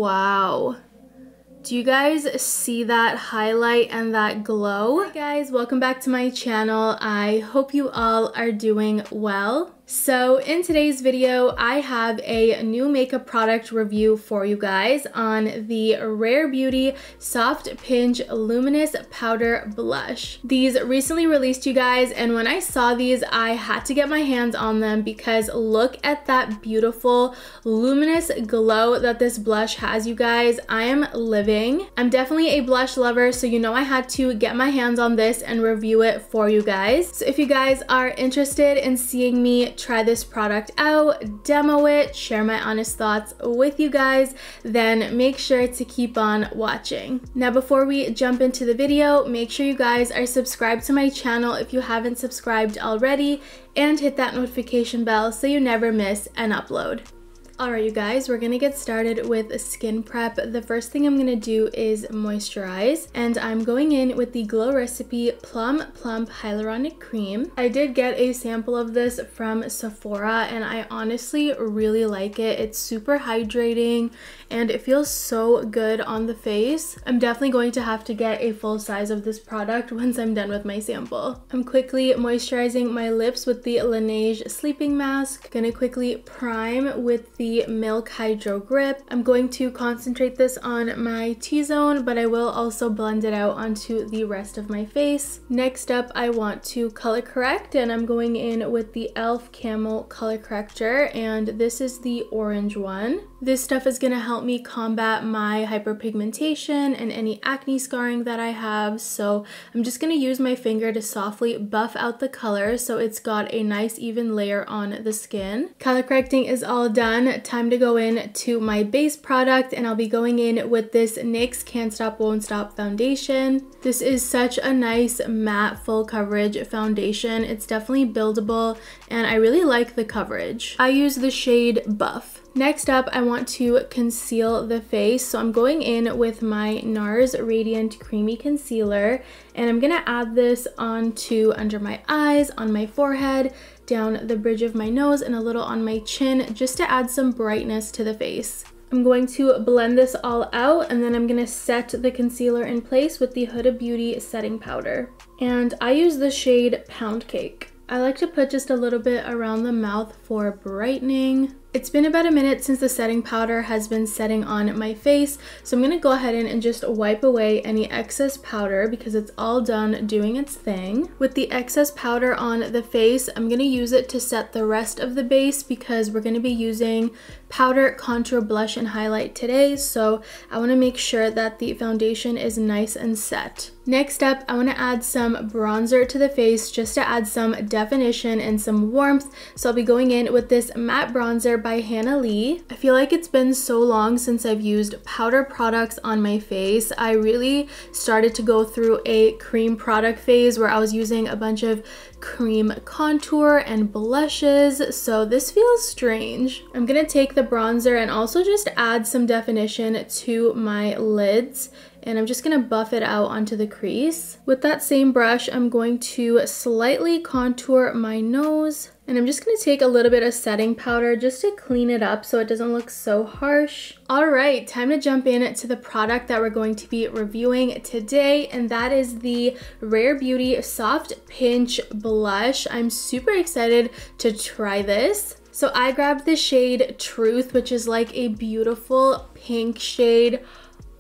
Wow. Do you guys see that highlight and that glow? Hi guys, welcome back to my channel. I hope you all are doing well. So in today's video, I have a new makeup product review for you guys on the Rare Beauty Soft Pinch Luminous Powder Blush. These recently released, you guys, and when I saw these, I had to get my hands on them because look at that beautiful luminous glow that this blush has, you guys. I am living. I'm definitely a blush lover, so you know I had to get my hands on this and review it for you guys. So if you guys are interested in seeing me try this product out, demo it, share my honest thoughts with you guys, then make sure to keep on watching. Now before we jump into the video, make sure you guys are subscribed to my channel if you haven't subscribed already, and hit that notification bell so you never miss an upload. Alright you guys, we're gonna get started with skin prep. The first thing I'm gonna do is moisturize, and I'm going in with the Glow Recipe Plump Hyaluronic Cream. I did get a sample of this from Sephora and I honestly really like it. It's super hydrating and it feels so good on the face. I'm definitely going to have to get a full size of this product once I'm done with my sample. I'm quickly moisturizing my lips with the LANEIGE Sleeping Mask. Gonna quickly prime with the Milk Hydro Grip. I'm going to concentrate this on my T-zone, but I will also blend it out onto the rest of my face. Next up, I want to color correct, and I'm going in with the e.l.f. Camo Color Corrector, and this is the orange one. This stuff is going to help me combat my hyperpigmentation and any acne scarring that I have, so I'm just going to use my finger to softly buff out the color so it's got a nice even layer on the skin. Color correcting is all done. Time to go in to my base product, and I'll be going in with this NYX Can't Stop Won't Stop foundation. This is such a nice matte full coverage foundation. It's definitely buildable and I really like the coverage. I use the shade Buff. Next up, I want to conceal the face, so I'm going in with my Nars Radiant Creamy Concealer, and I'm gonna add this onto under my eyes, on my forehead, down the bridge of my nose, and a little on my chin, just to add some brightness to the face. I'm going to blend this all out, and then I'm gonna set the concealer in place with the Huda Beauty setting powder. And I use the shade Pound Cake. I like to put just a little bit around the mouth for brightening. It's been about a minute since the setting powder has been setting on my face, so I'm going to go ahead and just wipe away any excess powder because it's all done doing its thing. With the excess powder on the face, I'm going to use it to set the rest of the base because we're going to be using powder, contour, blush, and highlight today, so I want to make sure that the foundation is nice and set. Next up, I want to add some bronzer to the face just to add some definition and some warmth, so I'll be going in with this matte bronzer by Hanalei. I feel like it's been so long since I've used powder products on my face. I really started to go through a cream product phase where I was using a bunch of cream contour and blushes, so this feels strange. I'm gonna take the bronzer and also just add some definition to my lids, and I'm just gonna buff it out onto the crease. With that same brush, I'm going to slightly contour my nose, and I'm just gonna take a little bit of setting powder just to clean it up so it doesn't look so harsh. All right, time to jump in to the product that we're going to be reviewing today, and that is the Rare Beauty Soft Pinch Blush. I'm super excited to try this. So I grabbed the shade Truth, which is like a beautiful pink shade.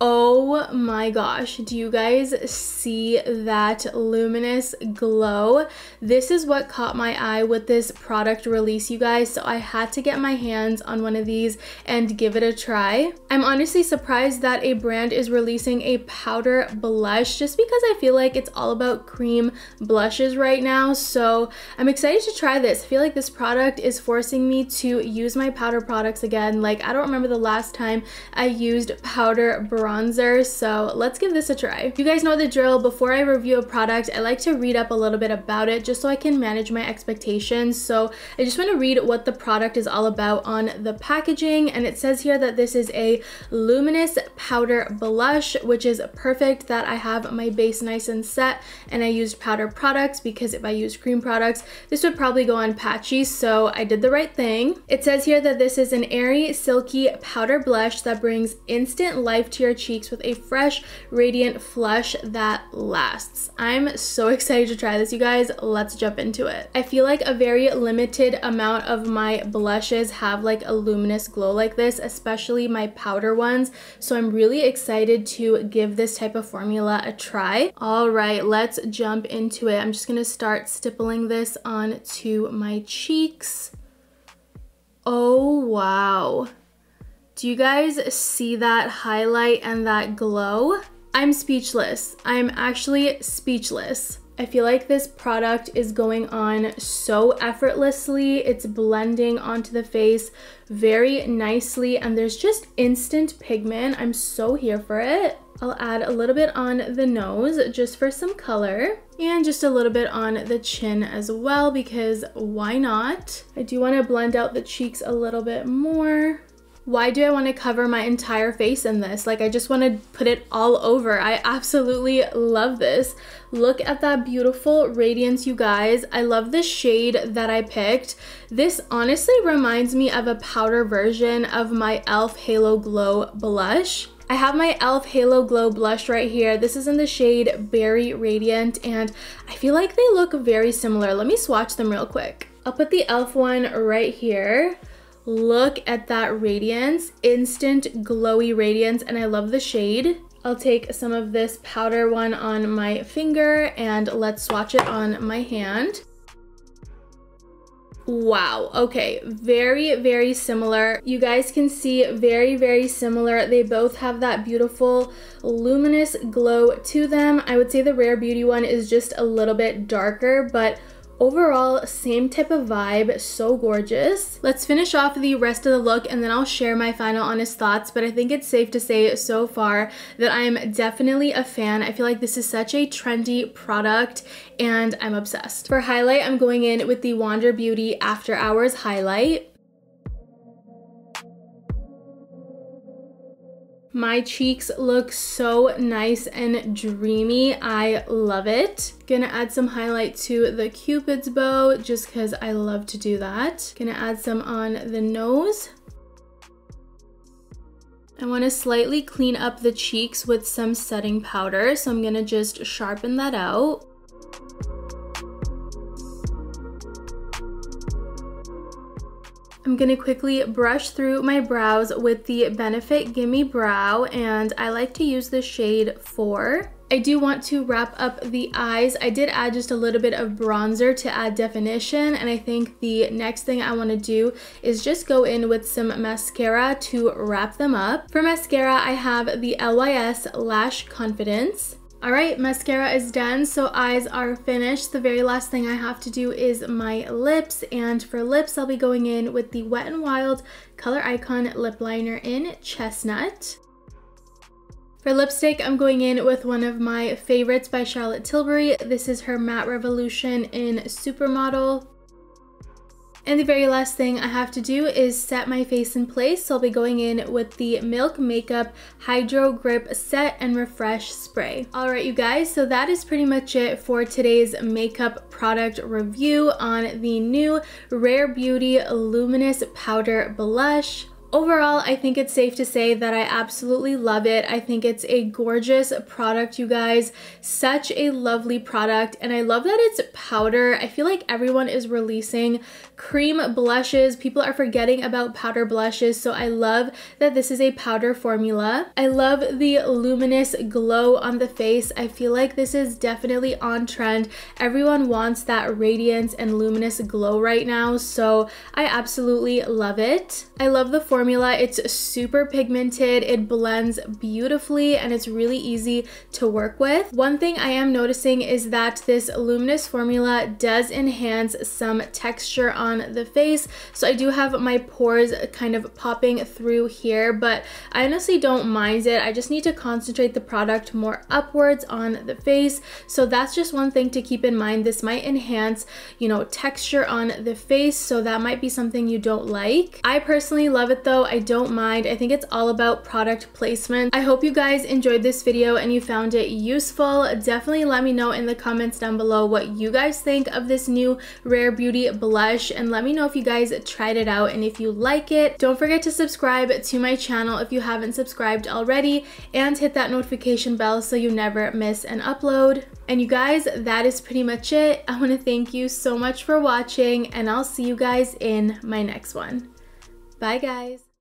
Oh my gosh, do you guys see that luminous glow? This is what caught my eye with this product release, you guys, so I had to get my hands on one of these and give it a try. I'm honestly surprised that a brand is releasing a powder blush just because I feel like it's all about cream blushes right now, so I'm excited to try this. I feel like this product is forcing me to use my powder products again. Like, I don't remember the last time I used powder bronzer bronzer, so let's give this a try. You guys know the drill. Before I review a product, I like to read up a little bit about it just so I can manage my expectations. So I just want to read what the product is all about on the packaging, and it says here that this is a luminous powder blush, which is perfect that I have my base nice and set and I used powder products, because if I used cream products, this would probably go on patchy, so I did the right thing. It says here that this is an airy, silky powder blush that brings instant life to your cheeks with a fresh, radiant flush that lasts. I'm so excited to try this, you guys. Let's jump into it. I feel like a very limited amount of my blushes have like a luminous glow like this, especially my powder ones, so I'm really excited to give this type of formula a try. All right, let's jump into it. I'm just gonna start stippling this onto my cheeks. Oh wow, do you guys see that highlight and that glow? I'm speechless. I'm actually speechless. I feel like this product is going on so effortlessly. It's blending onto the face very nicely, and there's just instant pigment. I'm so here for it. I'll add a little bit on the nose just for some color, and just a little bit on the chin as well, because why not? I do want to blend out the cheeks a little bit more. Why do I want to cover my entire face in this? Like, I just want to put it all over. I absolutely love this. Look at that beautiful radiance, you guys. I love the shade that I picked. This honestly reminds me of a powder version of my e.l.f. Halo Glow blush. I have my e.l.f. Halo Glow blush right here. This is in the shade Berry Radiant, and I feel like they look very similar. Let me swatch them real quick. I'll put the e.l.f. one right here. Look at that radiance, instant glowy radiance, and I love the shade. I'll take some of this powder one on my finger and let's swatch it on my hand. Wow, okay, very, very similar. You guys can see very, very similar. They both have that beautiful luminous glow to them. I would say the Rare Beauty one is just a little bit darker, but overall, same type of vibe, so gorgeous. Let's finish off the rest of the look and then I'll share my final honest thoughts, but I think it's safe to say so far that I'm definitely a fan. I feel like this is such a trendy product and I'm obsessed. For highlight, I'm going in with the Wander Beauty After Hours highlight. My cheeks look so nice and dreamy. I love it. Gonna add some highlight to the Cupid's bow just because I love to do that. Gonna add some on the nose. I want to slightly clean up the cheeks with some setting powder, so I'm gonna just sharpen that out. I'm gonna quickly brush through my brows with the Benefit Gimme Brow, and I like to use the shade 4. I do want to wrap up the eyes. I did add just a little bit of bronzer to add definition, and I think the next thing I want to do is just go in with some mascara to wrap them up. For mascara, I have the LYS Lash Confidence. All right, mascara is done, so eyes are finished. The very last thing I have to do is my lips, and for lips, I'll be going in with the Wet n Wild Color Icon Lip Liner in Chestnut. For lipstick, I'm going in with one of my favorites by Charlotte Tilbury. This is her Matte Revolution in Supermodel. And the very last thing I have to do is set my face in place, so I'll be going in with the Milk Makeup Hydro Grip Set and Refresh Spray. Alright you guys, so that is pretty much it for today's makeup product review on the new Rare Beauty Luminous Powder Blush. Overall, I think it's safe to say that I absolutely love it. I think it's a gorgeous product, you guys. Such a lovely product, and I love that it's powder. I feel like everyone is releasing cream blushes. People are forgetting about powder blushes, so I love that this is a powder formula. I love the luminous glow on the face. I feel like this is definitely on trend. Everyone wants that radiance and luminous glow right now, so I absolutely love it. I love the formula formula. It's super pigmented, it blends beautifully, and it's really easy to work with. One thing I am noticing is that this Luminous formula does enhance some texture on the face. So I do have my pores kind of popping through here, but I honestly don't mind it. I just need to concentrate the product more upwards on the face. So that's just one thing to keep in mind. This might enhance, you know, texture on the face, so that might be something you don't like. I personally love it though. I don't mind. I think it's all about product placement. I hope you guys enjoyed this video and you found it useful. Definitely let me know in the comments down below what you guys think of this new Rare Beauty blush, and let me know if you guys tried it out and if you like it. Don't forget to subscribe to my channel if you haven't subscribed already, and hit that notification bell so you never miss an upload. And you guys, that is pretty much it. I want to thank you so much for watching, and I'll see you guys in my next one. Bye guys.